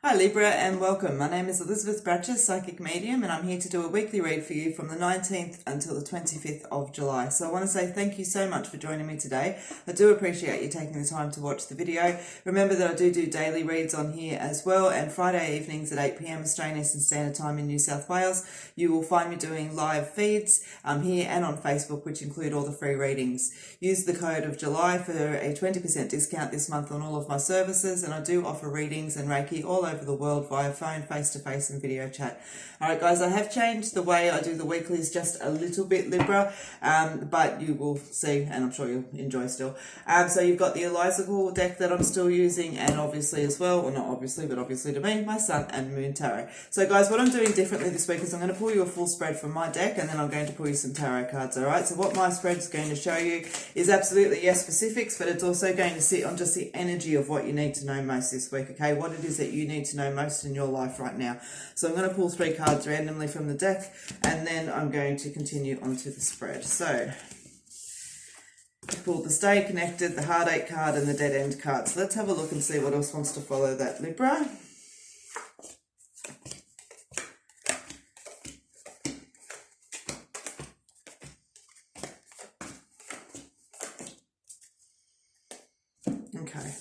Hi Libra and welcome. My name is Elizabeth Bratcher, Psychic Medium, and I'm here to do a weekly read for you from the 19th until the 25th of July. So I want to say thank you so much for joining me today. I do appreciate you taking the time to watch the video. Remember that I do daily reads on here as well, and Friday evenings at 8 p.m. Australian Eastern Standard Time in New South Wales. You will find me doing live feeds here and on Facebook, which include all the free readings. Use the code of July for a 20% discount this month on all of my services, and I do offer readings and Reiki all over the world via phone, face-to-face and video chat. Alright guys, I have changed the way I do the weeklies just a little bit, Libra, but you will see, and I'm sure you'll enjoy still. So you've got the Elizacle deck that I'm still using, and obviously as well, or not obviously, but obviously to me, my Sun and Moon Tarot. So guys, what I'm doing differently this week is I'm going to pull you a full spread from my deck, and then I'm going to pull you some tarot cards, alright? So what my spread is going to show you is absolutely, yes, specifics, but it's also going to sit on just the energy of what you need to know most this week, okay? What it is that you need to know most in your life right now. So I'm going to pull 3 cards randomly from the deck, and then I'm going to continue onto the spread. So I pulled the Stay Connected, the Heartache card, and the Dead End card. So let's have a look and see what else wants to follow that, Libra. Okay.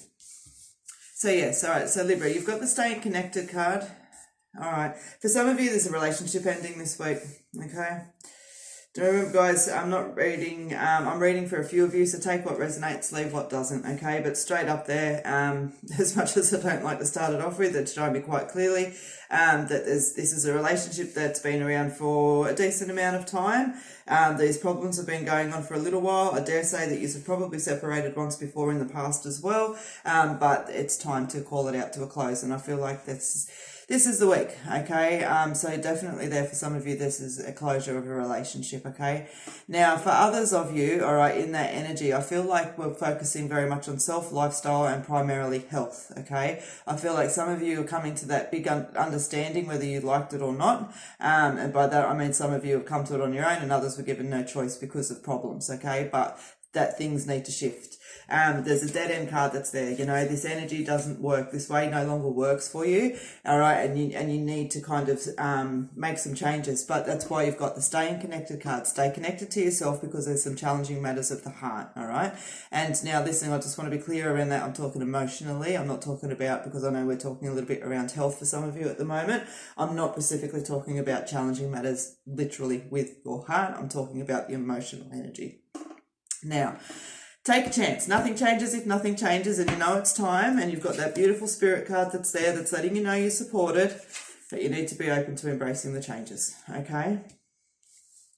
So yes, all right, so Libra, you've got the Staying Connected card. All right, for some of you, there's a relationship ending this week, okay? Do remember, guys, I'm not reading, I'm reading for a few of you, so take what resonates, leave what doesn't, okay? But straight up there, as much as I don't like to start it off with, it's showing me quite clearly that this is a relationship that's been around for a decent amount of time. These problems have been going on for a little while. I dare say that you've probably separated once before in the past as well, but it's time to call it out to a close, and I feel like this is the week, okay? So definitely there for some of you, this is a closure of a relationship, okay? Now, for others of you, all right, in that energy, I feel like we're focusing very much on self, lifestyle, and primarily health, okay? I feel like some of you are coming to that big understanding, whether you liked it or not. And by that, I mean some of you have come to it on your own, and others were given no choice because of problems, okay? But that things need to shift. There's a dead end card that's there. You know, this energy doesn't work. This way no longer works for you. All right. And you need to kind of, make some changes, but that's why you've got the Staying Connected card. Stay connected to yourself because there's some challenging matters of the heart. All right. And now listen, I just want to be clear around that. I'm talking emotionally. I'm not talking about, because I know we're talking a little bit around health for some of you at the moment. I'm not specifically talking about challenging matters literally with your heart. I'm talking about the emotional energy. Now, take a chance. Nothing changes if nothing changes, and you know it's time, and you've got that beautiful Spirit card that's there that's letting you know you're supported, but you need to be open to embracing the changes, okay?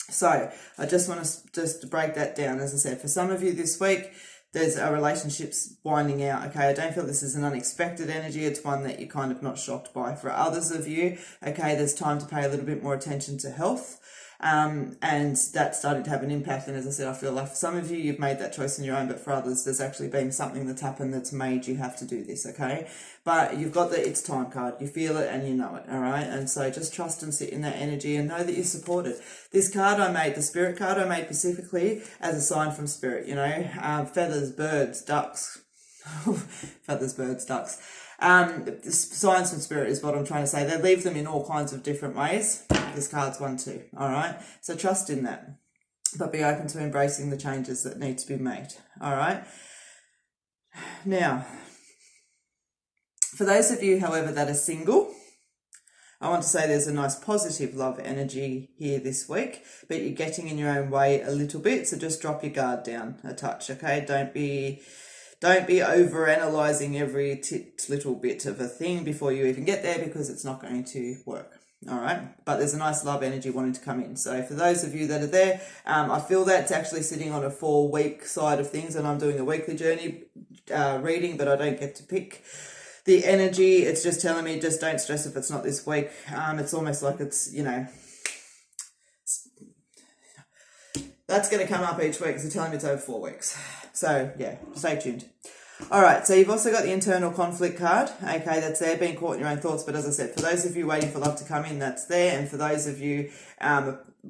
So I just want to break that down. As I said, for some of you this week, there's a relationship's winding out, okay? I don't feel this is an unexpected energy. It's one that you're kind of not shocked by. For others of you, okay, there's time to pay a little bit more attention to health. And that's starting to have an impact. And as I said, I feel like for some of you, you've made that choice on your own, but for others, there's actually been something that's happened that's made you have to do this, okay? But you've got the it's time card. You feel it and you know it, all right? And so just trust and sit in that energy and know that you're supported. This card I made, the Spirit card I made specifically as a sign from Spirit, you know, feathers, birds, ducks, feathers, birds, ducks. Signs from Spirit is what I'm trying to say. They leave them in all kinds of different ways. This card's one too, all right? So trust in that, but be open to embracing the changes that need to be made, all right? Now, for those of you, however, that are single, I want to say there's a nice positive love energy here this week, but you're getting in your own way a little bit, so just drop your guard down a touch, okay? Don't be over-analysing every little bit of a thing before you even get there, because it's not going to work. All right, but there's a nice love energy wanting to come in. So for those of you that are there, I feel that's actually sitting on a 4-week side of things, and I'm doing a weekly journey reading, but I don't get to pick the energy. It's just telling me just don't stress if it's not this week. It's almost like it's, you know, that's going to come up each week. So telling me it's over 4 weeks. So yeah, stay tuned. All right, so you've also got the internal conflict card, okay, that's there, being caught in your own thoughts. But as I said, for those of you waiting for love to come in, that's there. And for those of you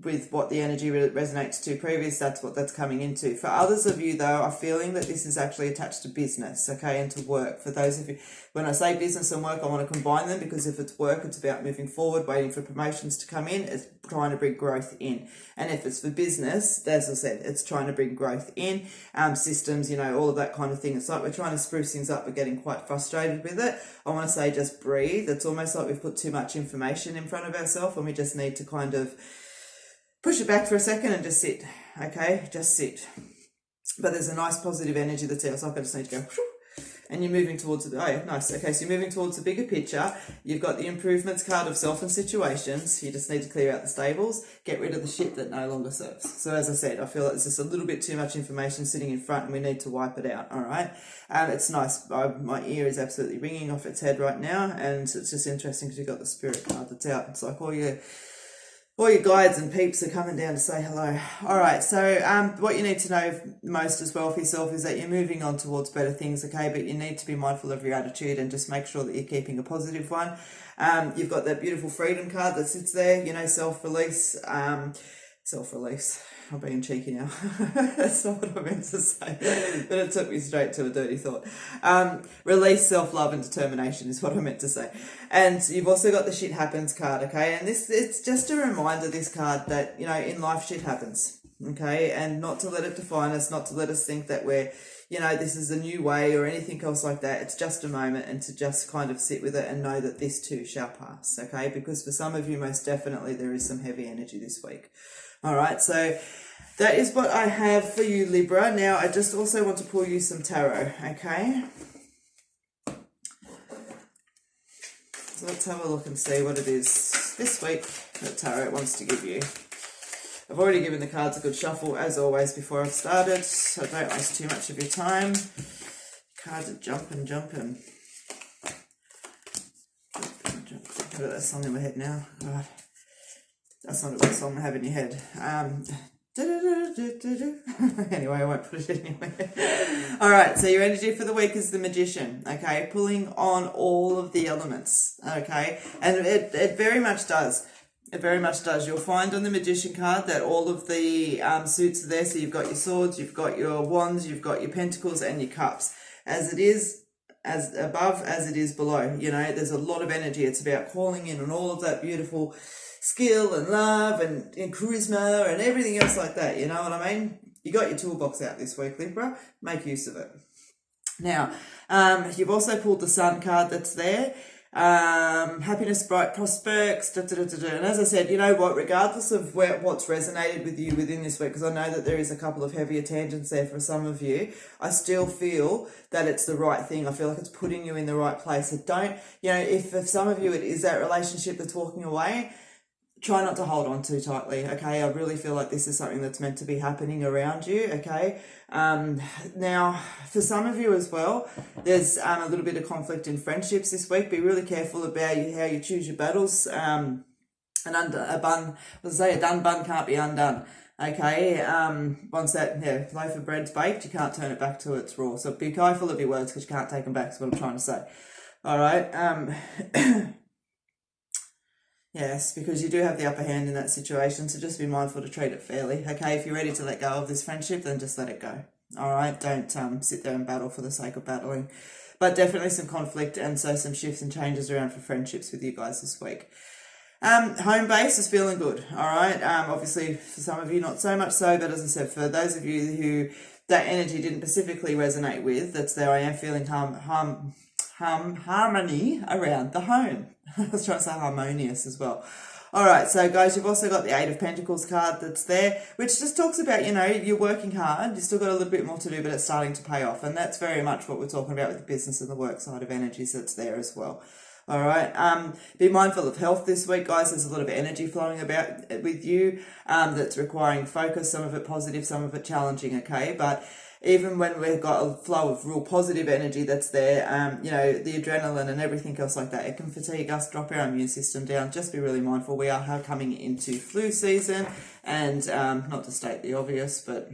with what the energy resonates to previous, that's what that's coming into. For others of you, though, are feeling that this is actually attached to business, okay, and to work. For those of you, when I say business and work, I want to combine them, because if it's work, it's about moving forward, waiting for promotions to come in. It's trying to bring growth in. And if it's for business, as I said, it's trying to bring growth in, systems, you know, all of that kind of thing. It's like we're trying to spruce things up. We're getting quite frustrated with it. I want to say just breathe. It's almost like we've put too much information in front of ourselves, and we just need to kind of push it back for a second and just sit, okay? Just sit. But there's a nice positive energy that's there. So I just need to go, and you're moving towards the, oh yeah, nice. Okay, so you're moving towards the bigger picture. You've got the improvements card of self and situations. You just need to clear out the stables, get rid of the shit that no longer serves. So as I said, I feel like there's just a little bit too much information sitting in front, and we need to wipe it out, all right? It's nice. My ear is absolutely ringing off its head right now, and it's just interesting because you've got the spirit card that's out. It's like all your guides and peeps are coming down to say hello. All right, so what you need to know most as well for yourself is that you're moving on towards better things, okay? But you need to be mindful of your attitude and just make sure that you're keeping a positive one. You've got that beautiful freedom card that sits there, you know, self-release. Self-release. I'm being cheeky now. That's not what I meant to say, but it took me straight to a dirty thought. Release, self-love and determination is what I meant to say. And you've also got the shit happens card, okay? And it's just a reminder, this card, that, you know, in life shit happens, okay? And not to let it define us, not to let us think that we're, you know, this is a new way or anything else like that. It's just a moment, and to just kind of sit with it and know that this too shall pass, okay? Because for some of you, most definitely, there is some heavy energy this week. All right, so that is what I have for you, Libra. Now, I just also want to pull you some tarot, okay? So let's have a look and see what it is this week that tarot wants to give you. I've already given the cards a good shuffle, as always, before I've started, so don't waste too much of your time. Cards are jumping. I've got that song in my head now. God. That's not a good song to have in your head. Anyway, I won't put it anywhere. All right, so your energy for the week is the Magician, okay? Pulling on all of the elements, okay? And it very much does. It very much does. You'll find on the Magician card that all of the suits are there. So you've got your swords, you've got your wands, you've got your pentacles and your cups. As it is, as above as it is below. You know, there's a lot of energy. It's about calling in on all of that beautiful skill and love and charisma and everything else like that. You know what I mean? You got your toolbox out this week, Libra. Make use of it. Now, you've also pulled the Sun card that's there. Happiness, bright prospects, and as I said, you know what, regardless of what's resonated with you within this week, because I know that there is a couple of heavier tangents there for some of you, I still feel that it's the right thing. I feel like it's putting you in the right place. So don't, you know, if for some of you it is that relationship that's walking away, try not to hold on too tightly, okay? I really feel like this is something that's meant to be happening around you, okay? Now, for some of you as well, there's a little bit of conflict in friendships this week. Be really careful about how you choose your battles. A done bun can't be undone, okay? Once that loaf of bread's baked, you can't turn it back till it's raw. So be careful of your words, because you can't take them back, is what I'm trying to say. All right? Yes, because you do have the upper hand in that situation, so just be mindful to treat it fairly, okay? If you're ready to let go of this friendship, then just let it go, all right? Don't sit there and battle for the sake of battling. But definitely some conflict, and so some shifts and changes around for friendships with you guys this week. Home base is feeling good, all right? Obviously, for some of you, not so much so, but as I said, for those of you who that energy didn't specifically resonate with, that's there, I am feeling harmony around the home. I was trying to say harmonious as well. All right, so guys, you've also got the Eight of Pentacles card that's there, which just talks about, you know, you're working hard, you've still got a little bit more to do, but it's starting to pay off. And that's very much what we're talking about with the business and the work side of energies that's there as well. All right, be mindful of health this week, guys. There's a lot of energy flowing about with you that's requiring focus, some of it positive, some of it challenging, okay? But even when we've got a flow of real positive energy that's there, you know, the adrenaline and everything else like that, it can fatigue us, drop our immune system down. Just be really mindful. We are coming into flu season, and not to state the obvious, but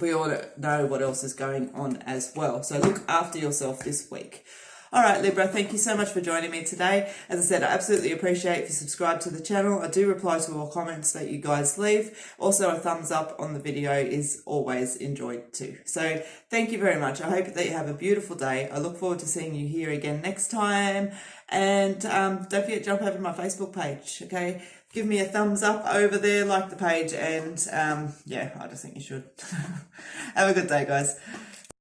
we ought to know what else is going on as well. So look after yourself this week. All right, Libra, thank you so much for joining me today. As I said, I absolutely appreciate if you subscribe to the channel. I do reply to all comments that you guys leave. Also, a thumbs up on the video is always enjoyed too. So thank you very much. I hope that you have a beautiful day. I look forward to seeing you here again next time. And don't forget to jump over to my Facebook page, okay? Give me a thumbs up over there, like the page, and yeah, I just think you should. Have a good day, guys.